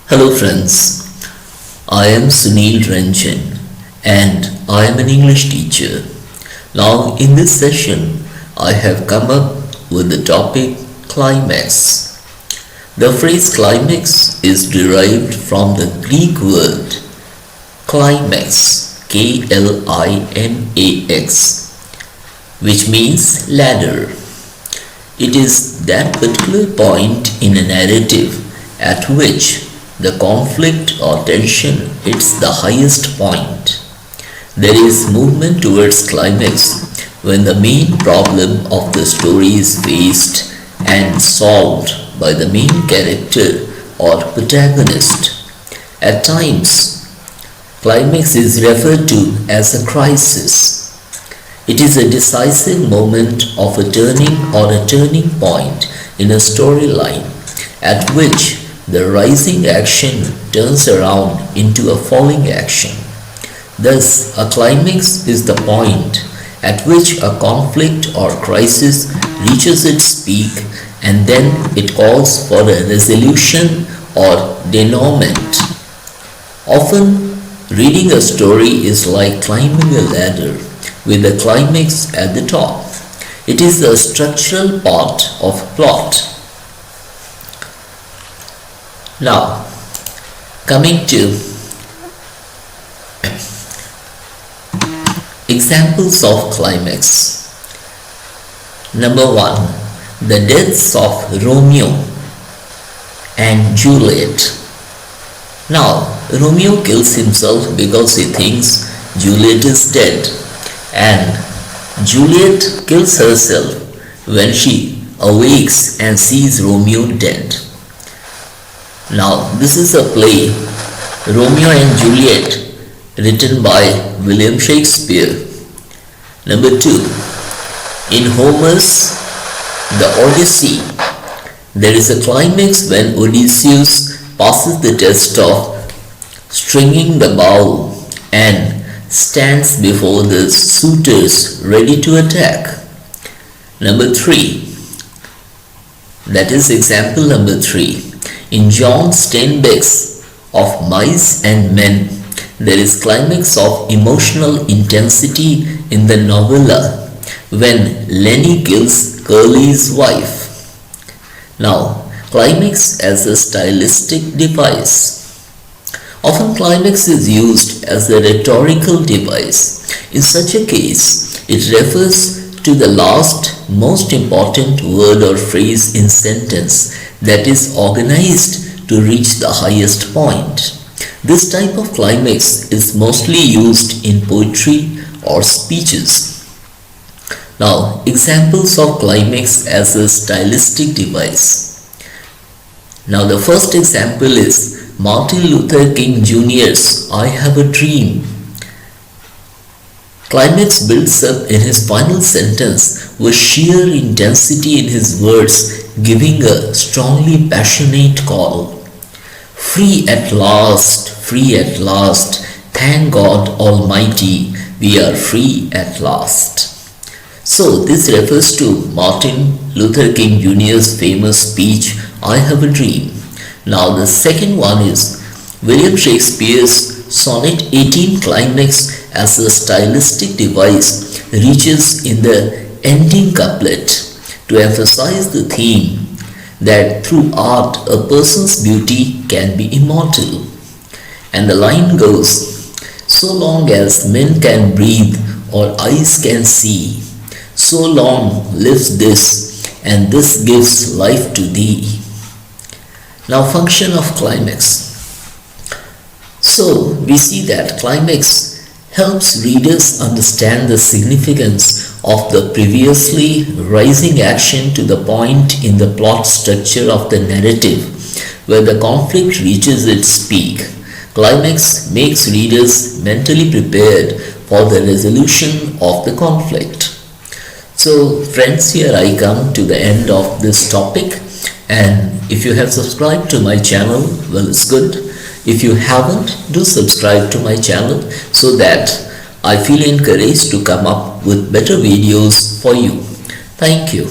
Hello friends, I am Sunil Ranjan and I am an English teacher. Now in this session I have come up with the topic climax. The phrase climax is derived from the Greek word climax, Klimax, which means ladder. It is that particular point in a narrative at which the conflict or tension hits the highest point. There is movement towards climax when the main problem of the story is faced and solved by the main character or protagonist. At times, climax is referred to as a crisis. It is a decisive moment of a turning point in a storyline at which the rising action turns around into a falling action. Thus, a climax is the point at which a conflict or crisis reaches its peak and then it calls for a resolution or denouement. Often, reading a story is like climbing a ladder with the climax at the top. It is a structural part of plot. Now, coming to examples of climax. Number 1. The deaths of Romeo and Juliet. Now, Romeo kills himself because he thinks Juliet is dead, and Juliet kills herself when she awakes and sees Romeo dead. Now, this is a play, Romeo and Juliet, written by William Shakespeare. Number 2. In Homer's The Odyssey, there is a climax when Odysseus passes the test of stringing the bow and stands before the suitors ready to attack. Number 3. That is example number 3. In John Steinbeck's Of Mice and Men, there is climax of emotional intensity in the novella when Lenny kills Curly's wife. Now, climax as a stylistic device. Often climax is used as a rhetorical device. In such a case, it refers to the last most important word or phrase in sentence that is organized to reach the highest point. This type of climax is mostly used in poetry or speeches. Now, examples of climax as a stylistic device. Now, the first example is Martin Luther King Jr.'s I Have a Dream. Climax builds up in his final sentence with sheer intensity in his words, giving a strongly passionate call. Free at last, thank God Almighty, we are free at last. So this refers to Martin Luther King Jr.'s famous speech, I Have a Dream. Now the second one is William Shakespeare's Sonnet 18 climax as a stylistic device reaches in the ending couplet to emphasize the theme that through art a person's beauty can be immortal. And the line goes, so long as men can breathe or eyes can see, so long lives this, and this gives life to thee. Now, function of climax. So, we see that climax helps readers understand the significance of the previously rising action to the point in the plot structure of the narrative where the conflict reaches its peak. Climax makes readers mentally prepared for the resolution of the conflict. So friends, here I come to the end of this topic, and if you have subscribed to my channel, well, it's good. If you haven't, do subscribe to my channel so that I feel encouraged to come up with better videos for you. Thank you.